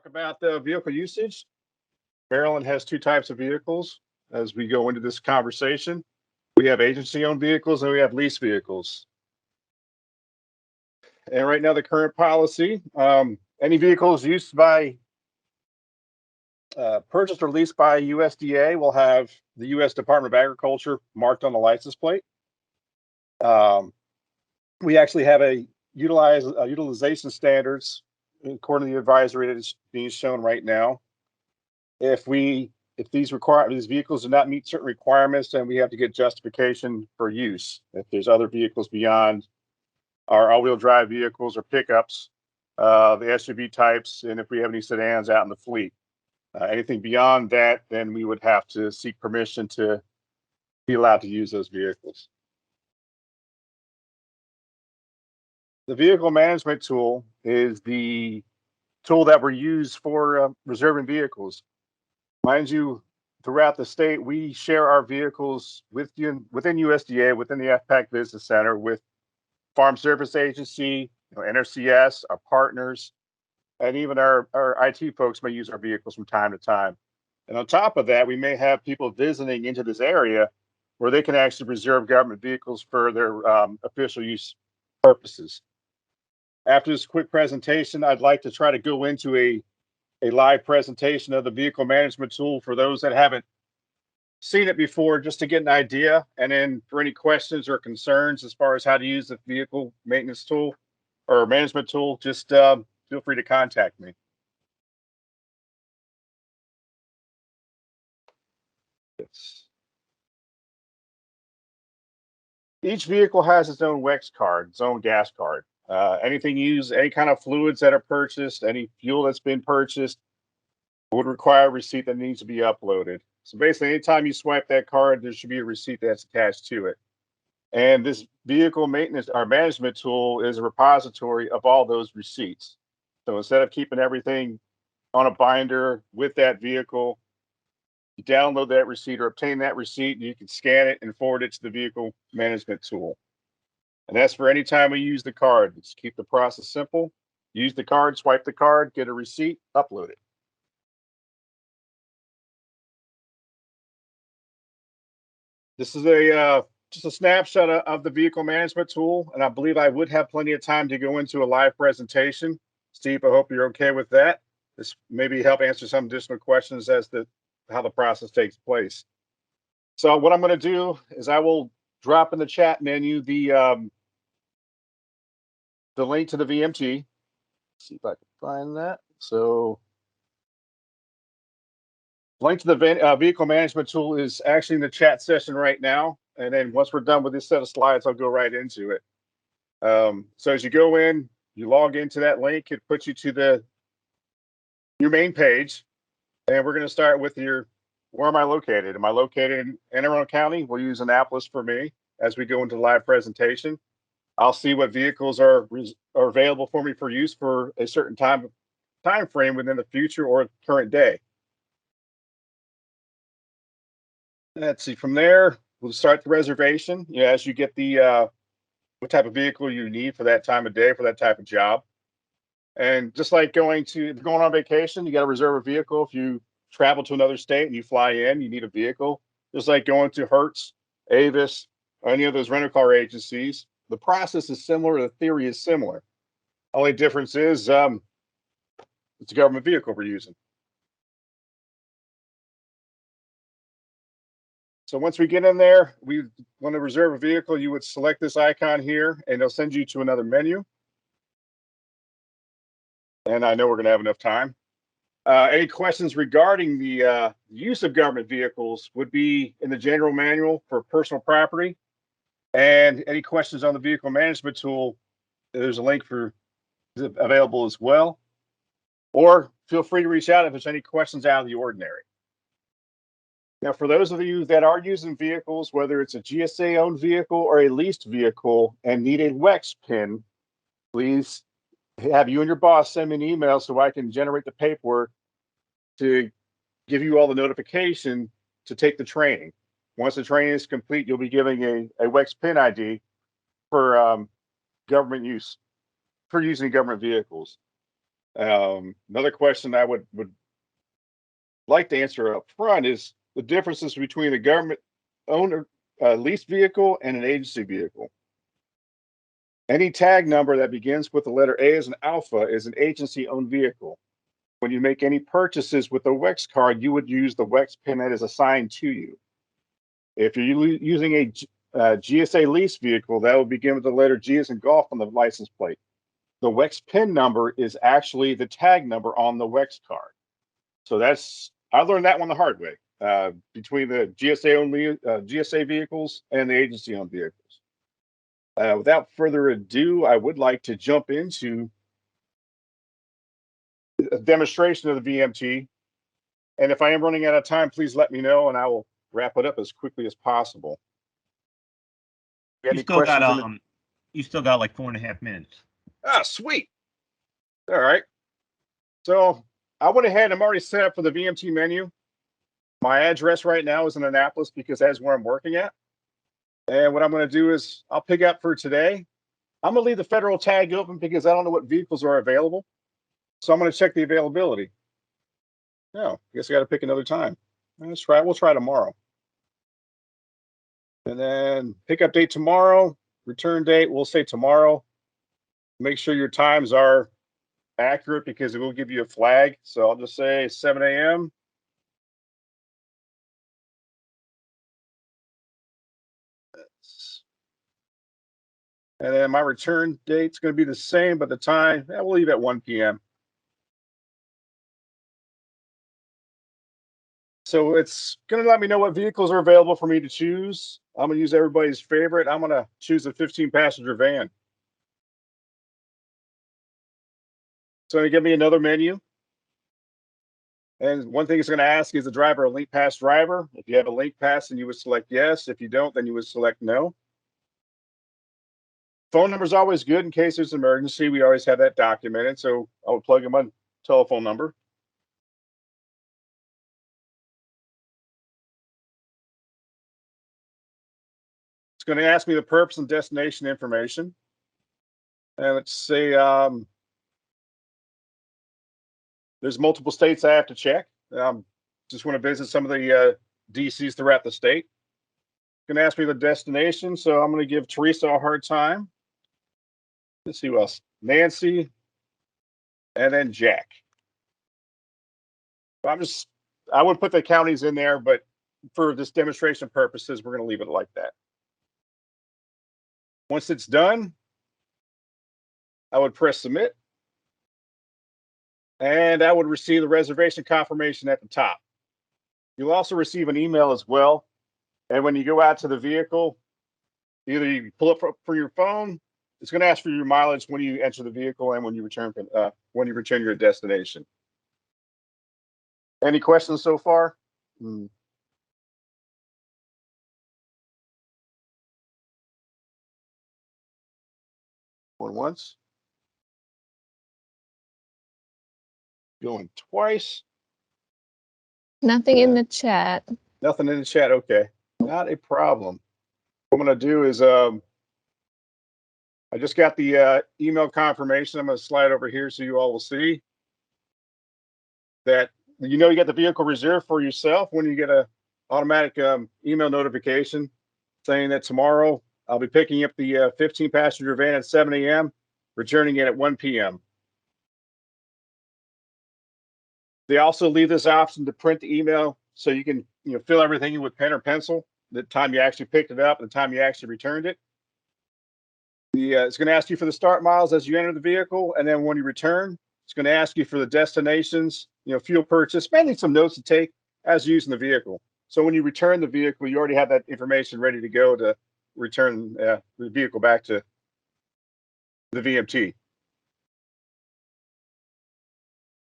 talk about the vehicle usage. Maryland has two types of vehicles as we go into this conversation. We have agency owned vehicles and we have lease vehicles. And right now, the current policy, any vehicles used by purchased or leased by USDA will have the U.S. Department of Agriculture marked on the license plate. Um, we actually have a utilization standards according to the advisory that is being shown right now. If these vehicles do not meet certain requirements, then we have to get justification for use. If there's other vehicles beyond our all-wheel drive vehicles or pickups, the SUV types, and if we have any sedans out in the fleet. Anything beyond that, then we would have to seek permission to be allowed to use those vehicles. The vehicle management tool is the tool that we use for reserving vehicles. Mind you, throughout the state, we share our vehicles within USDA, within the FPAC Business Center, with Farm Service Agency, NRCS, our partners, and even our IT folks may use our vehicles from time to time. And on top of that, we may have people visiting into this area where they can actually reserve government vehicles for their official use purposes. After this quick presentation, I'd like to try to go into a live presentation of the vehicle management tool for those that haven't seen it before, just to get an idea. And then for any questions or concerns as far as how to use the vehicle maintenance tool or management tool, just feel free to contact me. Yes. Each vehicle has its own WEX card, its own gas card. Anything used, any kind of fluids that are purchased, any fuel that's been purchased would require a receipt that needs to be uploaded. So basically, anytime you swipe that card, there should be a receipt that's attached to it. And this vehicle maintenance or management tool is a repository of all those receipts. So instead of keeping everything on a binder with that vehicle, you download that receipt or obtain that receipt, and you can scan it and forward it to the vehicle management tool. And that's for any time we use the card. Just keep the process simple. Use the card, swipe the card, get a receipt, upload it. This is just a snapshot of the vehicle management tool, and I believe I would have plenty of time to go into a live presentation. Steve, I hope you're okay with that. This maybe help answer some additional questions as to how the process takes place. So what I'm going to do is I will drop in the chat menu the link to the VMT. Let's see if I can find that. So link to the vehicle management tool is actually in the chat session right now. And then once we're done with this set of slides, I'll go right into it. So as you go in, you log into that link, it puts you to your main page. And we're going to start with where am I located? Am I located in Anne Arundel County? We'll use Annapolis for me as we go into the live presentation. I'll see what vehicles are available for me for use for a certain time frame within the future or current day. Let's see, from there, we'll start the reservation. As you get the what type of vehicle you need for that time of day, for that type of job. And just like going on vacation, you got to reserve a vehicle. If you travel to another state and you fly in, you need a vehicle. Just like going to Hertz, Avis, or any of those rental car agencies, the process is similar. The theory is similar. Only difference is it's a government vehicle we're using. So once we get in there, we want to reserve a vehicle. You would select this icon here, and it'll send you to another menu. And I know we're going to have enough time. Any questions regarding the use of government vehicles would be in the general manual for personal property. And any questions on the vehicle management tool, there's a link for available as well. Or feel free to reach out if there's any questions out of the ordinary. Now, for those of you that are using vehicles, whether it's a GSA-owned vehicle or a leased vehicle and need a WEX PIN, please have you and your boss send me an email so I can generate the paperwork to give you all the notification to take the training. Once the training is complete, you'll be giving a WEX PIN ID for government use, for using government vehicles. Another question I would like to answer up front is the differences between a government owner leased vehicle and an agency vehicle. Any tag number that begins with the letter A as an alpha is an agency owned vehicle. When you make any purchases with the WEX card, you would use the WEX PIN that is assigned to you. If you're using a GSA lease vehicle, that will begin with the letter G as in golf on the license plate. The WEX PIN number is actually the tag number on the WEX card. So I learned that one the hard way between the GSA vehicles and the agency owned vehicles. Without further ado, I would like to jump into a demonstration of the VMT. And if I am running out of time, please let me know and I will wrap it up as quickly as possible. You still got like 4.5 minutes. Ah, sweet. All right. So I went ahead and I'm already set up for the VMT menu. My address right now is in Annapolis because that's where I'm working at. And what I'm going to do is I'll pick up for today. I'm going to leave the federal tag open because I don't know what vehicles are available. So I'm going to check the availability. No, I guess I got to pick another time. Let's try. We'll try tomorrow. And then pickup date tomorrow, return date, we'll say tomorrow. Make sure your times are accurate because it will give you a flag. So I'll just say 7 a.m. And then my return date's going to be the same, but the time, we'll leave at 1 p.m. So it's going to let me know what vehicles are available for me to choose. I'm going to use everybody's favorite. I'm going to choose a 15-passenger van. So going to give me another menu. And one thing it's going to ask is the driver a link pass driver. If you have a link pass, then you would select yes. If you don't, then you would select no. Phone number is always good in case there's an emergency. We always have that documented. So I would plug in my telephone number. It's going to ask me the purpose and destination information. And let's say there's multiple states I have to check. Just want to visit some of the DCs throughout the state. Going to ask me the destination, so I'm going to give Teresa a hard time. Let's see who else. Nancy, and then Jack. I would put the counties in there, but for this demonstration purposes, we're going to leave it like that. Once it's done, I would press submit. And I would receive the reservation confirmation at the top. You'll also receive an email as well. And when you go out to the vehicle, either you pull up for your phone, it's going to ask for your mileage when you enter the vehicle and when you return your destination. Any questions so far? Going once. Going twice. Nothing in the chat. Nothing in the chat. Okay. Not a problem. What I'm going to do is I just got the email confirmation. I'm going to slide over here so you all will see that you got the vehicle reserved for yourself when you get a automatic email notification saying that tomorrow I'll be picking up the 15-passenger van at 7 a.m., returning it at 1 p.m. They also leave this option to print the email so you can fill everything in with pen or pencil, the time you actually picked it up, the time you actually returned it. It's going to ask you for the start miles as you enter the vehicle, and then when you return, it's going to ask you for the destinations, fuel purchase, mainly some notes to take as used in the vehicle. So when you return the vehicle, you already have that information ready to go to return the vehicle back to the VMT.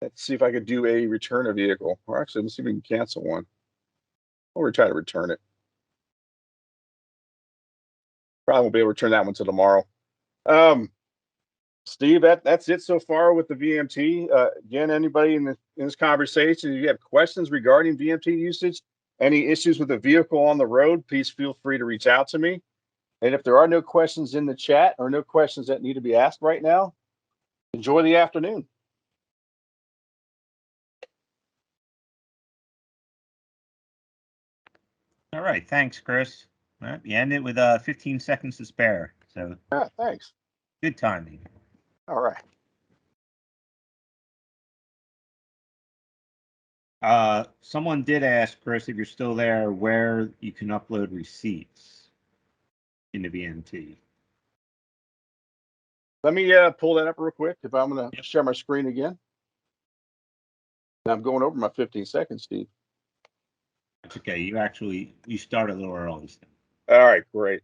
Let's see if I could do a return a vehicle. Or actually, let's see if we can cancel one. Or try to return it. Probably won't be able to return that one till tomorrow. Steve, that's it so far with the VMT. Again, anybody in this conversation, if you have questions regarding VMT usage, any issues with the vehicle on the road, please feel free to reach out to me. And if there are no questions in the chat or no questions that need to be asked right now, enjoy the afternoon. All right, thanks, Chris. Well, you ended with 15 seconds to spare, so Yeah, thanks. good timing. All right. Someone did ask, Chris, if you're still there, where you can upload receipts into VMT. Let me pull that up real quick if I'm going to share my screen again. I'm going over my 15 seconds, Steve. That's okay. You started a little early. So. All right, great.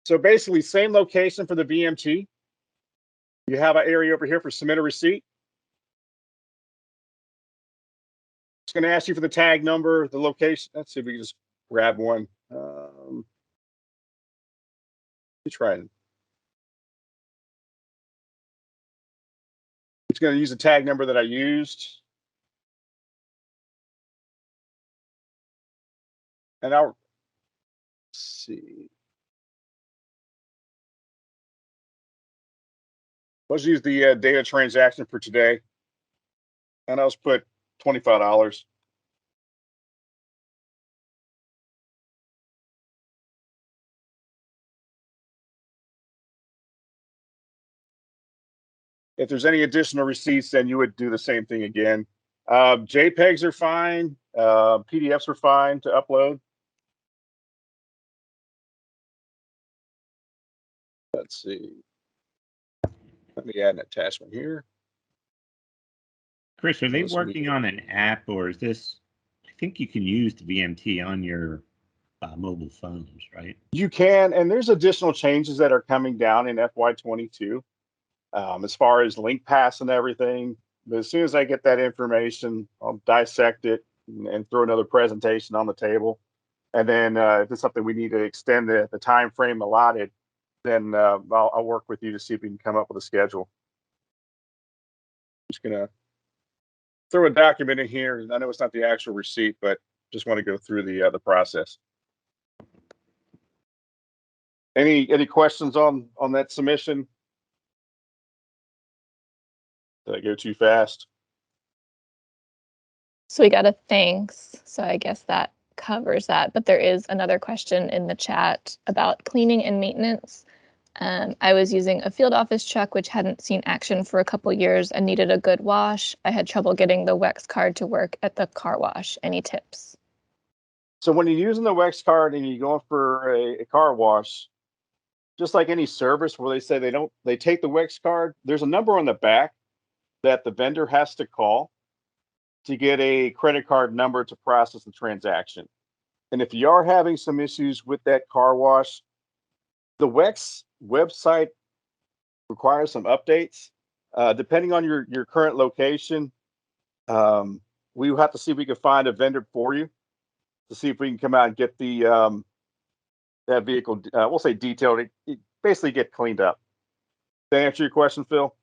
So basically, same location for the VMT. You have an area over here for submit a receipt. It's going to ask you for the tag number, the location. Let's see if we can just grab one. Let's try it. It's going to use the tag number that I used. And I'll see. Let's use the data transaction for today. And I'll just put $25. If there's any additional receipts, then you would do the same thing again. JPEGs are fine. PDFs are fine to upload. Let's see. Let me add an attachment here. Chris, are they working on an app, or is this? I think you can use the VMT on your mobile phones, right? You can, and there's additional changes that are coming down in FY22 as far as link pass and everything. But as soon as I get that information, I'll dissect it and throw another presentation on the table. And then if it's something we need to extend the time frame allotted, then I'll work with you to see if we can come up with a schedule. I'm just gonna throw a document in here. I know it's not the actual receipt, but just want to go through the process. Any questions on that submission? Did I go too fast? So we got a thanks. So I guess that covers that. But there is another question in the chat about cleaning and maintenance. I was using a field office truck, which hadn't seen action for a couple years and needed a good wash. I had trouble getting the WEX card to work at the car wash. Any tips? So when you're using the WEX card and you're going for a car wash, just like any service where they say they take the WEX card, there's a number on the back that the vendor has to call to get a credit card number to process the transaction. And if you are having some issues with that car wash, the WEX website requires some updates. Depending on your current location, we will have to see if we can find a vendor for you to see if we can come out and get the that vehicle, we'll say detailed, it basically get cleaned up. Did that answer your question, Phil?